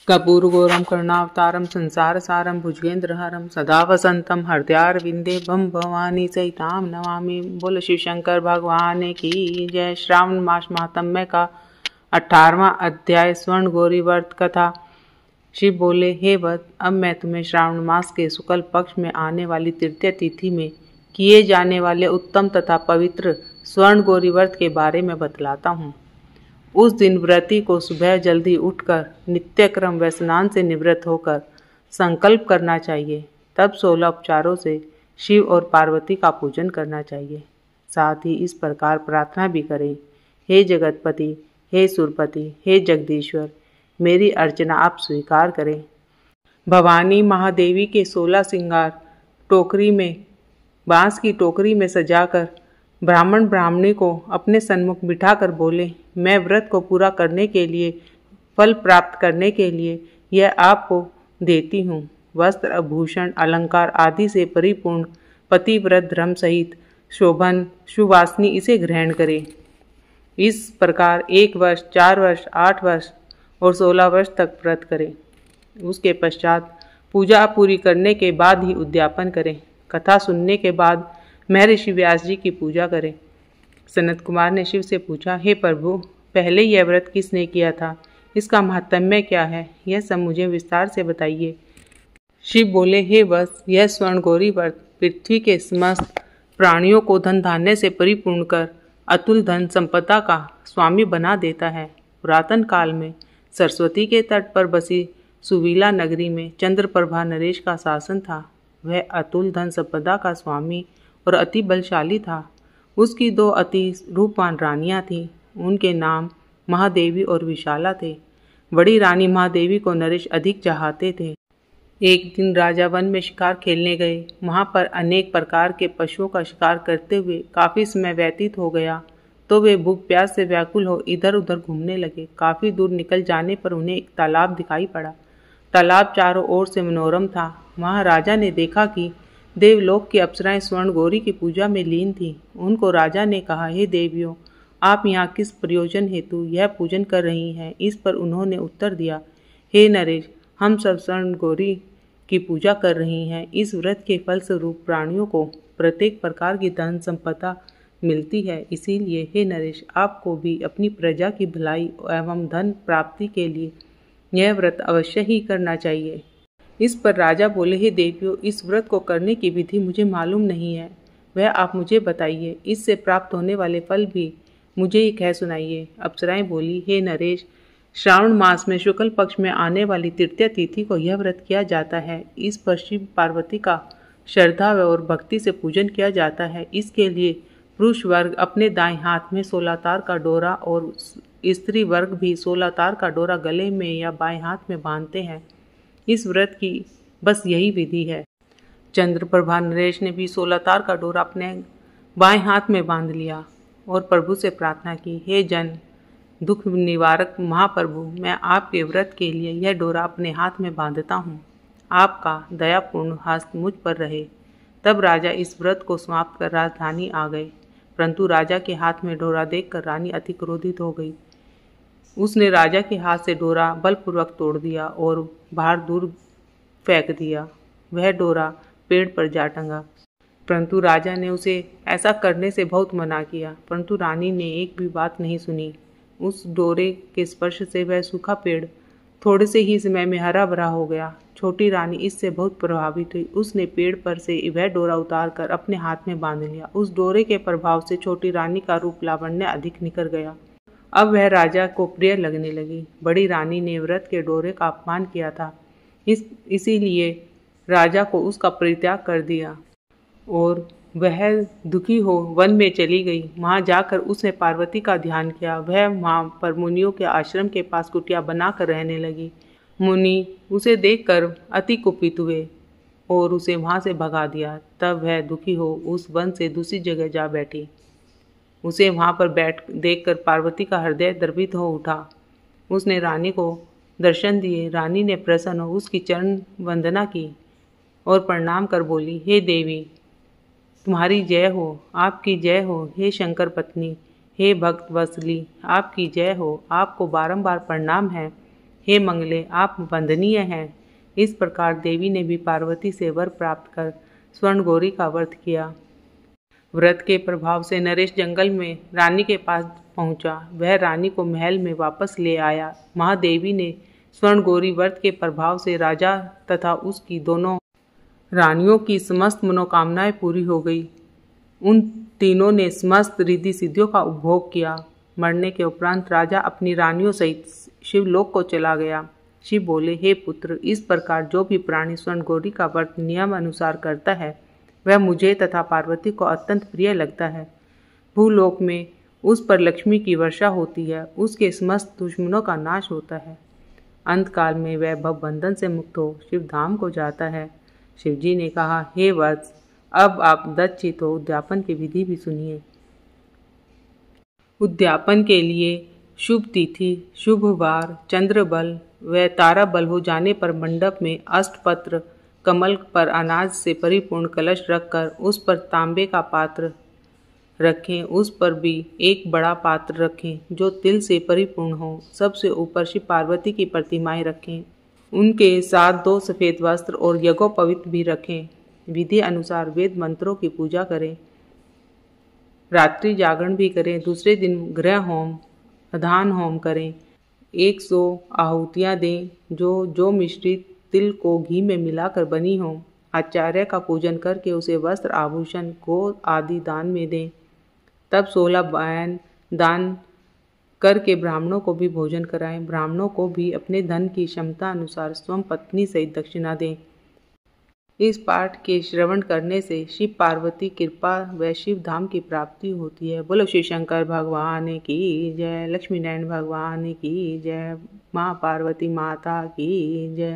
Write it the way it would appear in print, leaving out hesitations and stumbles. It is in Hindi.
कर्पूरगौरम करुणावतारम संसार सारम भुजगेंद्रहरम सदा वसंतम हृदयारविंदे बम भवानी सहिताम नमामि। बोल शिव शंकर भगवान की जय। श्रावण मास महात्म्य का 18वां अध्याय स्वर्ण गौरी व्रत कथा। शिव बोले, हे वत्स, अब मैं तुम्हें श्रावण मास के शुक्ल पक्ष में आने वाली तृतीय तिथि में किए जाने वाले उत्तम तथा पवित्र स्वर्ण गौरी व्रत के बारे में बतलाता हूँ। उस दिन व्रती को सुबह जल्दी उठकर नित्यक्रम व स्नान से निवृत्त होकर संकल्प करना चाहिए। तब 16 उपचारों से शिव और पार्वती का पूजन करना चाहिए। साथ ही इस प्रकार प्रार्थना भी करें, हे जगतपति, हे सुरपति, हे जगदीश्वर, मेरी अर्चना आप स्वीकार करें। भवानी महादेवी के 16 श्रृंगार टोकरी में बांस की टोकरी में सजाकर ब्राह्मण ब्राह्मणी को अपने सन्मुख बिठाकर बोले, मैं व्रत को पूरा करने के लिए, फल प्राप्त करने के लिए यह आपको देती हूँ। वस्त्र, आभूषण, अलंकार आदि से परिपूर्ण पतिव्रत धर्म सहित शोभन सुवासिनी इसे ग्रहण करें। इस प्रकार 1 वर्ष, 4 वर्ष, 8 वर्ष और 16 वर्ष तक व्रत करें। उसके पश्चात पूजा पूरी करने के बाद ही उद्यापन करें। कथा सुनने के बाद महर्षि व्यास जी की पूजा करें। सनत कुमार ने शिव से पूछा, हे प्रभु, पहले यह व्रत किसने किया था? इसका महात्म्य क्या है? यह सब मुझे विस्तार से बताइए। शिव बोले, हे वत्स, यह स्वर्ण गौरी व्रत पृथ्वी के समस्त प्राणियों को धन धान्य से परिपूर्ण कर अतुल धन संपदा का स्वामी बना देता है। पुरातन काल में सरस्वती के तट पर बसी सुवीला नगरी में चंद्रप्रभा नरेश का शासन था। वह अतुल धन संपदा का स्वामी और अति बलशाली था। उसकी 2 अति रूपवान रानियां थीं। उनके नाम महादेवी और विशाला थे। बड़ी रानी महादेवी को नरेश अधिक चाहते थे। एक दिन राजा वन में शिकार खेलने गए। वहां पर अनेक प्रकार के पशुओं का शिकार करते हुए काफी समय व्यतीत हो गया तो वे भूख प्यास से व्याकुल हो इधर उधर घूमने लगे। काफी दूर निकल जाने पर उन्हें एक तालाब दिखाई पड़ा। तालाब चारों ओर से मनोरम था। वहां राजा ने देखा कि देवलोक की अप्सराएं स्वर्ण गौरी की पूजा में लीन थीं। उनको राजा ने कहा, हे देवियों, आप यहाँ किस प्रयोजन हेतु यह पूजन कर रही हैं? इस पर उन्होंने उत्तर दिया, हे नरेश, हम सब स्वर्ण गौरी की पूजा कर रही हैं। इस व्रत के फलस्वरूप प्राणियों को प्रत्येक प्रकार की धन संपदा मिलती है। इसीलिए हे नरेश, आपको भी अपनी प्रजा की भलाई एवं धन प्राप्ति के लिए यह व्रत अवश्य ही करना चाहिए। इस पर राजा बोले, हे देवियों, इस व्रत को करने की विधि मुझे मालूम नहीं है, वह आप मुझे बताइए। इससे प्राप्त होने वाले फल भी मुझे ही कह सुनाइए। अप्सराएं बोली, हे नरेश, श्रावण मास में शुक्ल पक्ष में आने वाली तृतीय तिथि को यह व्रत किया जाता है। इस पर शिव पार्वती का श्रद्धा और भक्ति से पूजन किया जाता है। इसके लिए पुरुष वर्ग अपने दाएं हाथ में 16 तार का डोरा और स्त्री वर्ग भी 16 तार का डोरा गले में या बाएं हाथ में बांधते हैं। इस व्रत की बस यही विधि है। चंद्रप्रभा नरेश ने भी 16 तार का डोरा अपने बाएं हाथ में बांध लिया और प्रभु से प्रार्थना की, हे जन दुख निवारक महाप्रभु, मैं आपके व्रत के लिए यह डोरा अपने हाथ में बांधता हूँ। आपका दयापूर्ण हस्त मुझ पर रहे। तब राजा इस व्रत को समाप्त कर राजधानी आ गए। परंतु राजा के हाथ में डोरा देखकर रानी अति क्रोधित हो गई। उसने राजा के हाथ से डोरा बलपूर्वक तोड़ दिया और बाहर दूर फेंक दिया। वह डोरा पेड़ पर जा टंगा। परंतु राजा ने उसे ऐसा करने से बहुत मना किया, परंतु रानी ने एक भी बात नहीं सुनी। उस डोरे के स्पर्श से वह सूखा पेड़ थोड़े से ही समय में हरा भरा हो गया। छोटी रानी इससे बहुत प्रभावित हुई। उसने पेड़ पर से वह डोरा उतार कर अपने हाथ में बांध लिया। उस डोरे के प्रभाव से छोटी रानी का रूप लावण्य अधिक निखर गया। अब वह राजा को प्रिय लगने लगी। बड़ी रानी ने व्रत के डोरे का अपमान किया था, इसीलिए राजा को उसका परित्याग कर दिया और वह दुखी हो वन में चली गई। वहां जाकर उसने पार्वती का ध्यान किया। वह वहां पर मुनियों के आश्रम के पास कुटिया बनाकर रहने लगी। मुनि उसे देखकर अति कुपित हुए और उसे वहां से भगा दिया। तब वह दुखी हो उस वन से दूसरी जगह जा बैठी। उसे वहां पर देखकर पार्वती का हृदय द्रवित हो उठा। उसने रानी को दर्शन दिए। रानी ने प्रसन्न हो उसकी चरण वंदना की और प्रणाम कर बोली, हे देवी, तुम्हारी जय हो, आपकी जय हो। हे शंकर पत्नी, हे भक्त वत्सली, आपकी जय हो। आपको बारंबार प्रणाम है। हे मंगले, आप वंदनीय हैं। इस प्रकार देवी ने भी पार्वती से वर प्राप्त कर स्वर्ण गौरी का व्रत किया। व्रत के प्रभाव से नरेश जंगल में रानी के पास पहुंचा। वह रानी को महल में वापस ले आया। महादेवी ने स्वर्ण गौरी व्रत के प्रभाव से राजा तथा उसकी दोनों रानियों की समस्त मनोकामनाएं पूरी हो गई। उन तीनों ने समस्त रिद्धि सिद्धियों का उपभोग किया। मरने के उपरांत राजा अपनी रानियों सहित शिवलोक को चला गया। शिव बोले, हे पुत्र, इस प्रकार जो भी प्राणी स्वर्ण गौरी का व्रत नियम अनुसार करता है वह मुझे तथा पार्वती को अत्यंत प्रिय लगता है। भूलोक में उस पर लक्ष्मी की वर्षा होती है, उसके समस्त दुश्मनों का नाश होता है। अंतकाल में वह भवबंधन से मुक्त हो शिवधाम को जाता है। शिवजी ने कहा, हे वत्स, अब आप दत्तचित्त हो उद्यापन की विधि भी सुनिए। उद्यापन के लिए शुभ तिथि, शुभ वार, चंद्र बल व तारा बल हो जाने पर मंडप में अष्टपत्र कमल पर अनाज से परिपूर्ण कलश रखकर उस पर तांबे का पात्र रखें। उस पर भी एक बड़ा पात्र रखें जो तिल से परिपूर्ण हो। सबसे ऊपर शिव पार्वती की प्रतिमाएं रखें। उनके साथ 2 सफ़ेद वस्त्र और यज्ञोपवीत भी रखें। विधि अनुसार वेद मंत्रों की पूजा करें। रात्रि जागरण भी करें। दूसरे दिन ग्रह होम, अधान होम करें। 100 आहुतियाँ दें जो मिश्रित तिल को घी में मिलाकर बनी हो। आचार्य का पूजन करके उसे वस्त्र, आभूषण, गोद आदि दान में दें। तब 16 बयान दान करके ब्राह्मणों को भी भोजन कराएं। ब्राह्मणों को भी अपने धन की क्षमता अनुसार स्वयं पत्नी सहित दक्षिणा दें। इस पाठ के श्रवण करने से शिव पार्वती कृपा व शिव धाम की प्राप्ति होती है। बोलो शिव शंकर भगवान की जय। लक्ष्मी नारायण भगवान की जय। माँ पार्वती माता की जय।